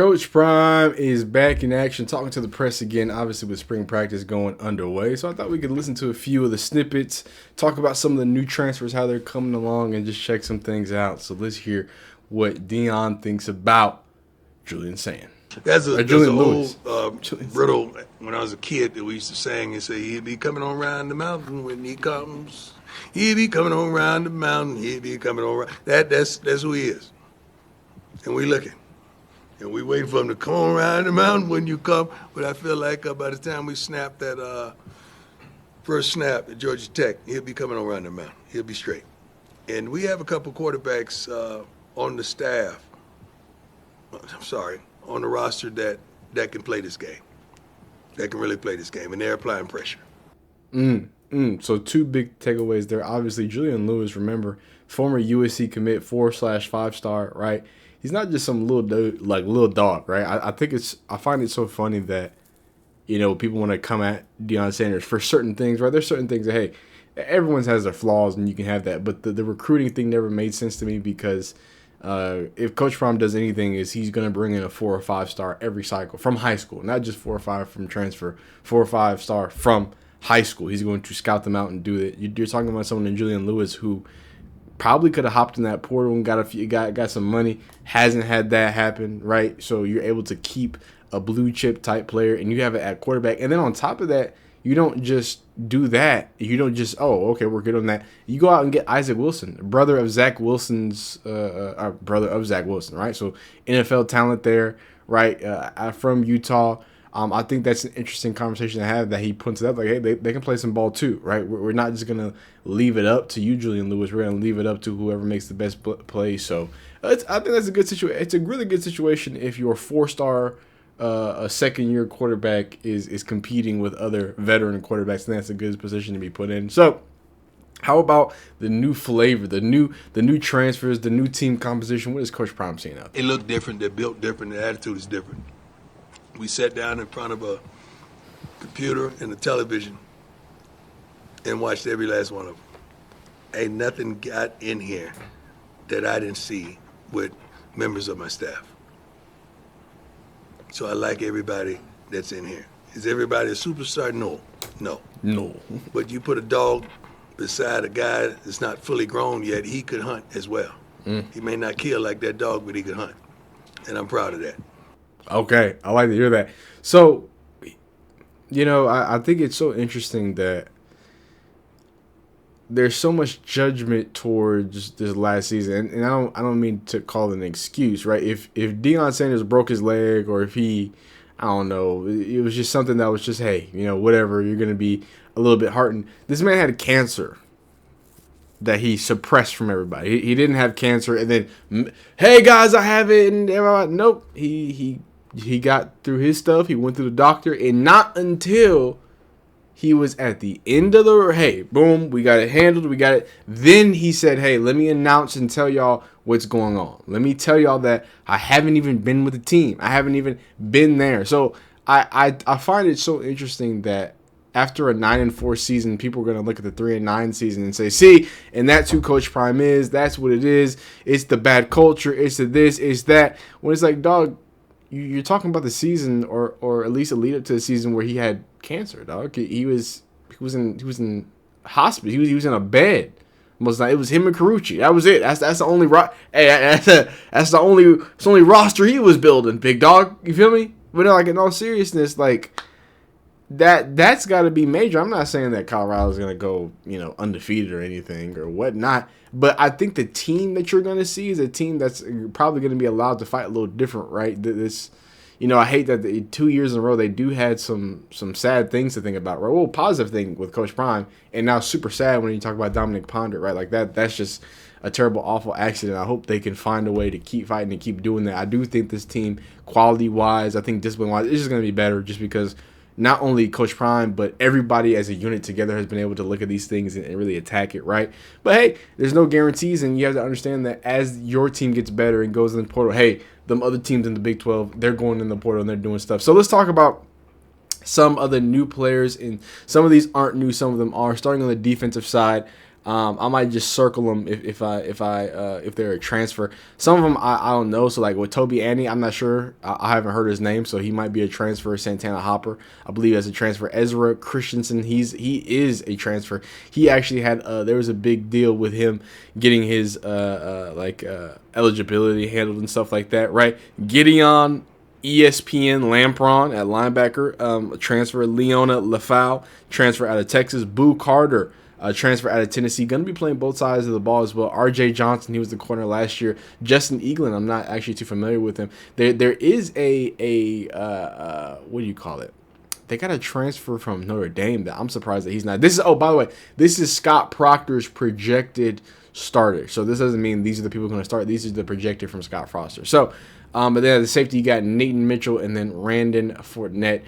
Coach Prime is back in action, talking to the press again, obviously with spring practice going underway. So I thought we could listen to a few of the snippets, talk about some of the new transfers, how they're coming along, and just check some things out. So let's hear what Dion thinks about Julian saying. That's a Julian old Lewis. riddle when I was a kid that we used to sing and say, he'll be coming on around the mountain when he comes. He'll be coming on around the mountain. He'll be coming on around. That's who he is. And we looking. And we waiting for him to come on around the mountain when you come. But I feel like by the time we snap that first snap at Georgia Tech, he'll be coming on around the mountain. He'll be straight. And we have a couple quarterbacks on the staff. I'm sorry. On the roster that can play this game, that can really play this game, and they're applying pressure. So two big takeaways there. Obviously, Julian Lewis, remember, former USC commit, 4/5-star, right? He's not just some little dude, like little dog, right? I find it so funny that, people want to come at Deion Sanders for certain things, right? There's certain things that, hey, everyone has their flaws and you can have that, but the recruiting thing never made sense to me because if Coach Prime does anything, is he's going to bring in a 4 or 5-star every cycle from high school, not just 4 or 5 from transfer, 4 or 5-star from high school. He's going to scout them out and do it. You're talking about someone in Julian Lewis who probably could have hopped in that portal and got some money. Hasn't had that happen, right? So you're able to keep a blue chip type player, and you have it at quarterback. And then on top of that, you don't just do that. You don't just, okay, we're good on that. You go out and get Isaac Wilson, brother of Zach Wilson, right? So NFL talent there, right? From Utah. I think that's an interesting conversation to have that he puts it up like, hey, they can play some ball too, right? We're not just going to leave it up to you, Julian Lewis. We're going to leave it up to whoever makes the best play. So I think that's a good situation. It's a really good situation if your 4-star a second-year quarterback is competing with other veteran quarterbacks, and that's a good position to be put in. So how about the new flavor, the new transfers, the new team composition? What is Coach Prime seeing out there? They look different. They're built different. Their attitude is different. We sat down in front of a computer and a television and watched every last one of them. Ain't nothing got in here that I didn't see with members of my staff. So I like everybody that's in here. Is everybody a superstar? No. But you put a dog beside a guy that's not fully grown yet, he could hunt as well. He may not kill like that dog, but he could hunt. And I'm proud of that. Okay, I like to hear that. So, I think it's so interesting that there's so much judgment towards this last season, and I don't mean to call it an excuse, right? If Deion Sanders broke his leg, or if he, I don't know, it was just something that was just, hey, whatever, you're gonna be a little bit heartened. This man had cancer that he suppressed from everybody. He didn't have cancer, and then, hey guys, I have it, and everybody, nope. He got through his stuff. He went through the doctor, and not until he was at the end of hey, boom, we got it handled, we got it. Then he said, hey, let me announce and tell y'all what's going on. Let me tell y'all that I haven't even been with the team. I haven't even been there. So I find it so interesting that after a 9-4 season, people are going to look at the 3-9 season and say, see, and that's who Coach Prime is. That's what it is. It's the bad culture. It's the this, it's that. When it's like, dog, you're talking about the season, or at least a lead up to the season where he had cancer, dog. He was in hospital. He was in a bed. Most night. It was him and Carucci. That was it. That's the only that's the only roster he was building, big dog. You feel me? But like, in all seriousness, like that's got to be major. I'm not saying that Colorado's gonna go undefeated or anything or whatnot. But I think the team that you're going to see is a team that's probably going to be allowed to fight a little different, right? This, I hate that 2 years in a row they do had some sad things to think about, right? Well, positive thing with Coach Prime, and now super sad when you talk about Dominic Ponder, right? Like that's just a terrible, awful accident. I hope they can find a way to keep fighting and keep doing that. I do think this team, quality-wise, I think discipline-wise, is just going to be better just because not only Coach Prime, but everybody as a unit together has been able to look at these things and really attack it, right? But hey, there's no guarantees, and you have to understand that as your team gets better and goes in the portal, hey, them other teams in the Big 12, they're going in the portal and they're doing stuff. So let's talk about some of the new players, and some of these aren't new, some of them are. Starting on the defensive side, I might just circle them if they're a transfer. Some of them I don't know. So like with Toby Annie, I'm not sure. I haven't heard his name, so he might be a transfer. Santana Hopper, I believe, as a transfer. Ezra Christensen, he is a transfer. He actually had there was a big deal with him getting his eligibility handled and stuff like that, right? Gideon ESPN Lampron at linebacker, transfer. Leona Lafau, transfer out of Texas. Boo Carter, transfer out of Tennessee, going to be playing both sides of the ball as well. R.J. Johnson, he was the corner last year. Justin Eaglin, I'm not actually too familiar with him. There is what do you call it? They got a transfer from Notre Dame that I'm surprised that he's not. By the way, this is Scott Proctor's projected starter. So this doesn't mean these are the people going to start. These are the projected from Scott Foster. So, but then at the safety, you got Nathan Mitchell and then Randon Fournette.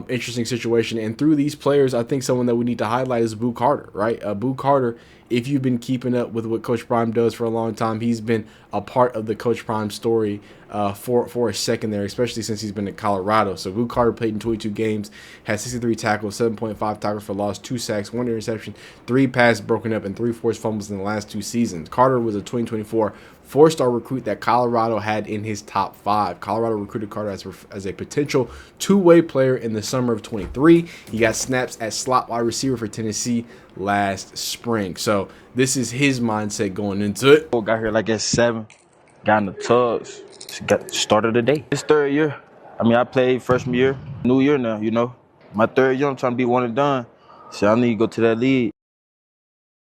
Interesting situation. And through these players, I think someone that we need to highlight is Boo Carter, right? Boo Carter, if you've been keeping up with what Coach Prime does for a long time, he's been a part of the Coach Prime story for a second there, especially since he's been in Colorado. So Boo Carter played in 22 games, had 63 tackles, 7.5 tackles for loss, 2 sacks, 1 interception, 3 passes broken up, and 3 forced fumbles in the last 2 seasons. Carter was a 2024 4-star recruit that Colorado had in his top 5. Colorado recruited Carter as a potential two-way player in the summer of 23. He got snaps at slot wide receiver for Tennessee last spring. So this is his mindset going into it. Got here like at 7, got in the tugs, started the day. It's 3rd year. I mean, I played freshman year, new year now, you know. My 3rd year, I'm trying to be one and done. So I need to go to that league.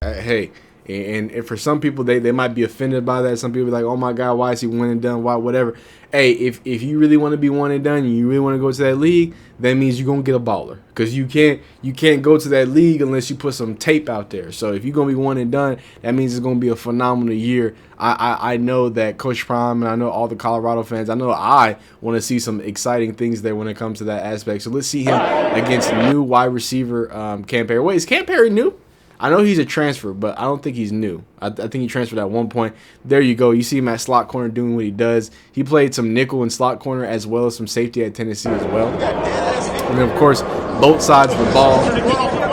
Hey, and for some people, they might be offended by that. Some people be like, oh my God, why is he one and done? Why, whatever. Hey, if you really want to be one and done and you really want to go to that league, that means you're going to get a baller. Because you can't go to that league unless you put some tape out there. So if you're going to be one and done, that means it's going to be a phenomenal year. I know that Coach Prime and I know all the Colorado fans, I know I want to see some exciting things there when it comes to that aspect. So let's see him against new wide receiver Cam Perry. Wait, is Cam Perry new? I know he's a transfer, but I don't think he's new. I think he transferred at one point. There you go. You see him at slot corner doing what he does. He played some nickel and slot corner as well as some safety at Tennessee as well. And then, of course, both sides of the ball,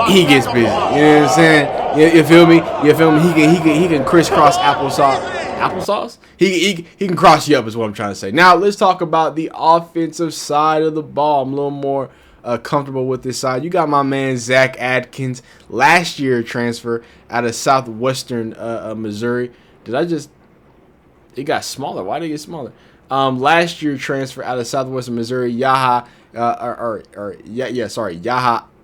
he gets busy. You know what I'm saying? You feel me? You feel me? He can crisscross applesauce. Applesauce? He can cross you up is what I'm trying to say. Now, let's talk about the offensive side of the ball. I'm a little more comfortable with this side. You got my man Zach Adkins, last year transfer out of Southwestern Missouri. It got smaller. Why did it get smaller? Last year transfer out of Southwestern Missouri, Yaha.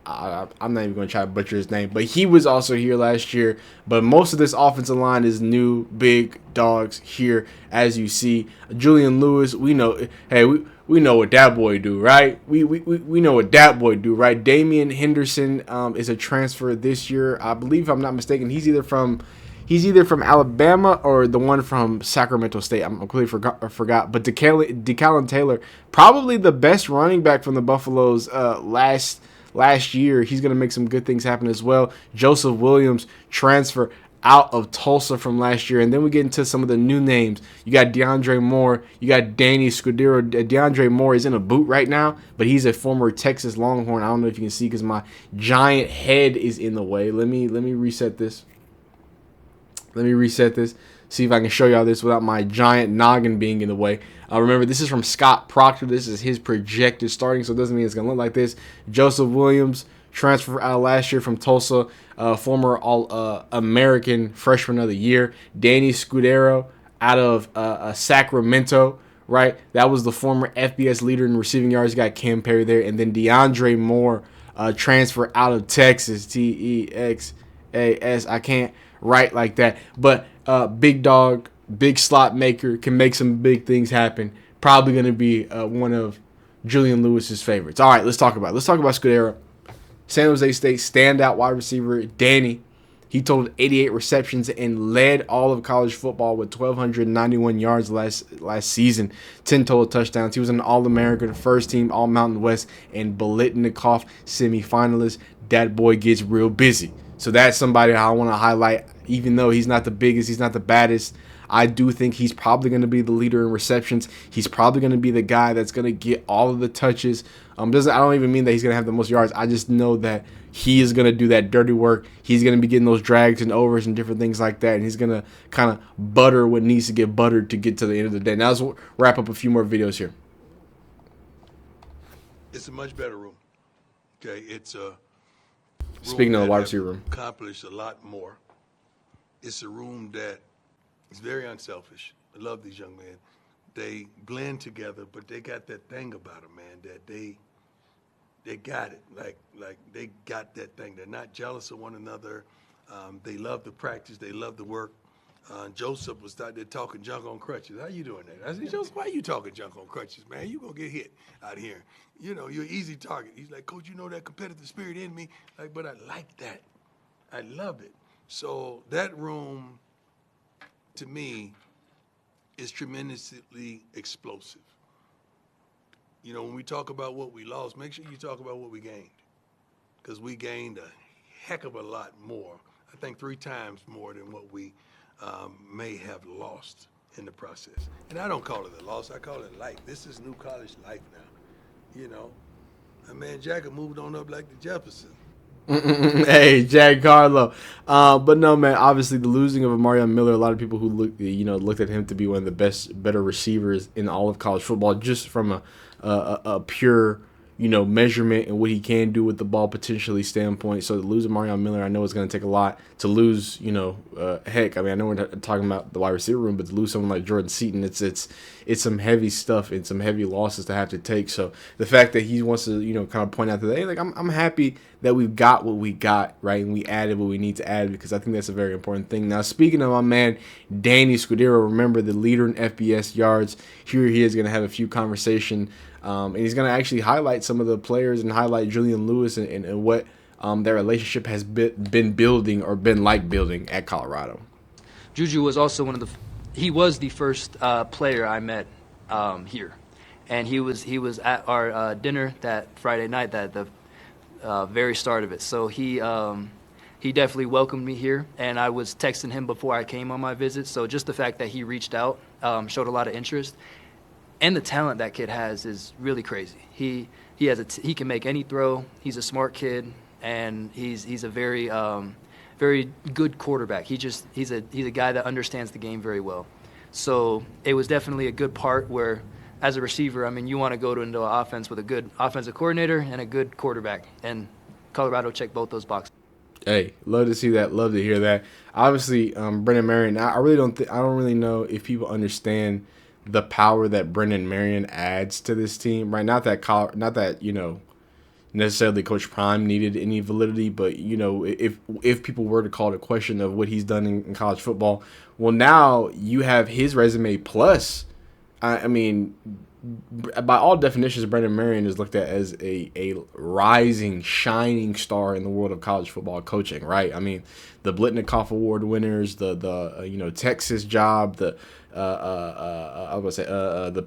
I'm not even going to try to butcher his name, but he was also here last year. But most of this offensive line is new big dogs here, as you see. Julian Lewis, we know. Hey, we know what that boy do, right? We know what that boy do, right? Damian Henderson is a transfer this year. I believe, if I'm not mistaken, he's either from Alabama or the one from Sacramento State. I'm completely forgot. But DeCallum Taylor, probably the best running back from the Buffaloes last year. He's going to make some good things happen as well. Joseph Williams, transfer out of Tulsa from last year. And then we get into some of the new names. You got DeAndre Moore. You got Danny Scudero. DeAndre Moore is in a boot right now, but he's a former Texas Longhorn. I don't know if you can see because my giant head is in the way. Let me reset this. See if I can show y'all this without my giant noggin being in the way. Remember, this is from Scott Proctor. This is his projected starting, so it doesn't mean it's going to look like this. Joseph Williams, transfer out last year from Tulsa, former All-American Freshman of the Year. Danny Scudero out of Sacramento, right? That was the former FBS leader in receiving yards. You got Cam Perry there. And then DeAndre Moore, transfer out of Texas, Texas. I can't write like that. But big dog, big slot maker, can make some big things happen. Probably going to be one of Julian Lewis's favorites. All right, let's talk about Scudero. San Jose State standout wide receiver Danny. He totaled 88 receptions and led all of college football with 1,291 yards last season, 10 total touchdowns. He was an All-American, first team, All-Mountain West, and Biletnikoff semifinalist. That boy gets real busy. So that's somebody I want to highlight. Even though he's not the biggest, he's not the baddest, I do think he's probably going to be the leader in receptions. He's probably going to be the guy that's going to get all of the touches. I don't even mean that he's going to have the most yards. I just know that he is going to do that dirty work. He's going to be getting those drags and overs and different things like that. And he's going to kind of butter what needs to get buttered to get to the end of the day. Now let's wrap up a few more videos here. It's a much better room. Okay, it's a Speaking of the wide receiver room, accomplished a lot more. It's a room that is very unselfish. I love these young men. They blend together, but they got that thing about them, man, that they got it. Like they got that thing. They're not jealous of one another. They love the practice. They love the work. Joseph was out there talking junk on crutches. How you doing that? I said, Joseph, why you talking junk on crutches, man? You gonna get hit out here. You know, you're an easy target. He's like, Coach, you know that competitive spirit in me. Like, but I like that. I love it. So that room, to me, is tremendously explosive. You know, when we talk about what we lost, make sure you talk about what we gained. Because we gained a heck of a lot more. I think 3 times more than what we may have lost in the process. And I don't call it a loss, I call it life. This is new college life now, you know. And man, Jack moved on up like the Jefferson. Hey, Jack Carlo. But no, man, obviously the losing of Amarion Miller, a lot of people who looked at him to be one of the better receivers in all of college football, just from a pure, measurement and what he can do with the ball potentially standpoint. So to lose Amarion Miller, I know it's going to take a lot to lose, heck, I mean, I know we're not talking about the wide receiver room, but to lose someone like Jordan Seaton, it's some heavy stuff and some heavy losses to have to take. So the fact that he wants to, kind of point out that, hey, like, I'm happy that we've got what we got, right? And we added what we need to add, because I think that's a very important thing. Now, speaking of my man, Danny Scudero, remember the leader in FBS yards. Here he is going to have a few conversation. And he's going to actually highlight some of the players and highlight Julian Lewis and what their relationship has been building or been like building at Colorado. Juju was also he was the first player I met here. And he was at our dinner that Friday night, that the very start of it. So he definitely welcomed me here, and I was texting him before I came on my visit. So just the fact that he reached out showed a lot of interest. And the talent that kid has is really crazy. He can make any throw. He's a smart kid, and he's a very very good quarterback. He's a guy that understands the game very well. So it was definitely a good part where, as a receiver, I mean, you want to go into an offense with a good offensive coordinator and a good quarterback, and Colorado checked both those boxes. Hey, love to see that. Love to hear that. Obviously, Brennan Marion. I don't really know if people understand the power that Brennan Marion adds to this team, right? Not that necessarily Coach Prime needed any validity, but if people were to call it a question of what he's done in college football, well, now you have his resume plus. I mean, by all definitions, Brennan Marion is looked at as a rising, shining star in the world of college football coaching, right? I mean, the Blitnikoff Award winners, the Texas job, the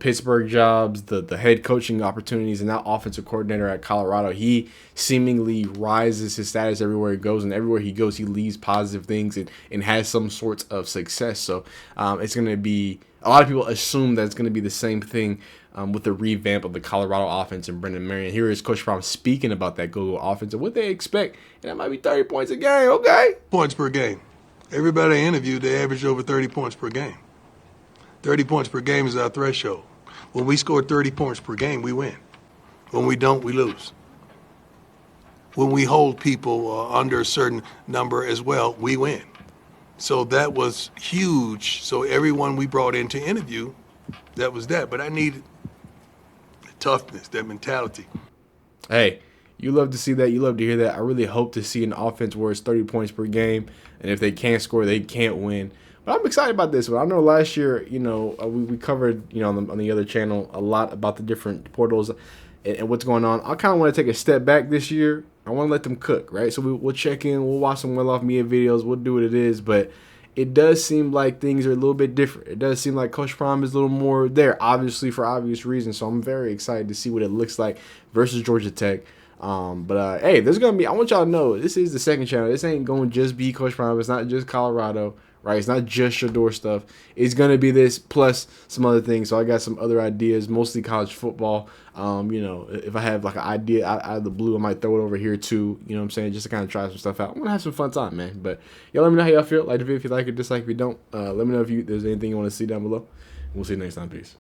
Pittsburgh jobs, the head coaching opportunities, and now offensive coordinator at Colorado. He seemingly rises his status everywhere he goes, and everywhere he goes, he leaves positive things and has some sorts of success. So it's going to be, a lot of people assume that it's going to be the same thing with the revamp of the Colorado offense and Brennan Marion. Here is Coach Fromm speaking about that go-go offense and what they expect, and that might be 30 points a game, okay? Points per game. Everybody I interviewed, they averaged over 30 points per game. 30 points per game is our threshold. When we score 30 points per game, we win. When we don't, we lose. When we hold people under a certain number as well, we win. So that was huge. So everyone we brought in to interview, that was that. But I needed the toughness, that mentality. Hey, you love to see that. You love to hear that. I really hope to see an offense where it's 30 points per game, and if they can't score, they can't win. But I'm excited about this one. I know last year, we covered, on the other channel a lot about the different portals and what's going on. I kind of want to take a step back this year. I want to let them cook, right? So we'll check in. We'll watch some well-off media videos. We'll do what it is. But it does seem like things are a little bit different. It does seem like Coach Prime is a little more there, obviously for obvious reasons. So I'm very excited to see what it looks like versus Georgia Tech. Hey, there's going to be, I want y'all to know, this is the second channel. This ain't going to just be Coach Prime. It's not just Colorado, right? It's not just Shador stuff. It's going to be this plus some other things. So I got some other ideas, mostly college football. If I have like an idea out of the blue, I might throw it over here too. You know what I'm saying? Just to kind of try some stuff out. I'm going to have some fun time, man. But y'all let me know how y'all feel. Like the video if you like it, dislike if you don't. Let me know if there's anything you want to see down below. We'll see you next time. Peace.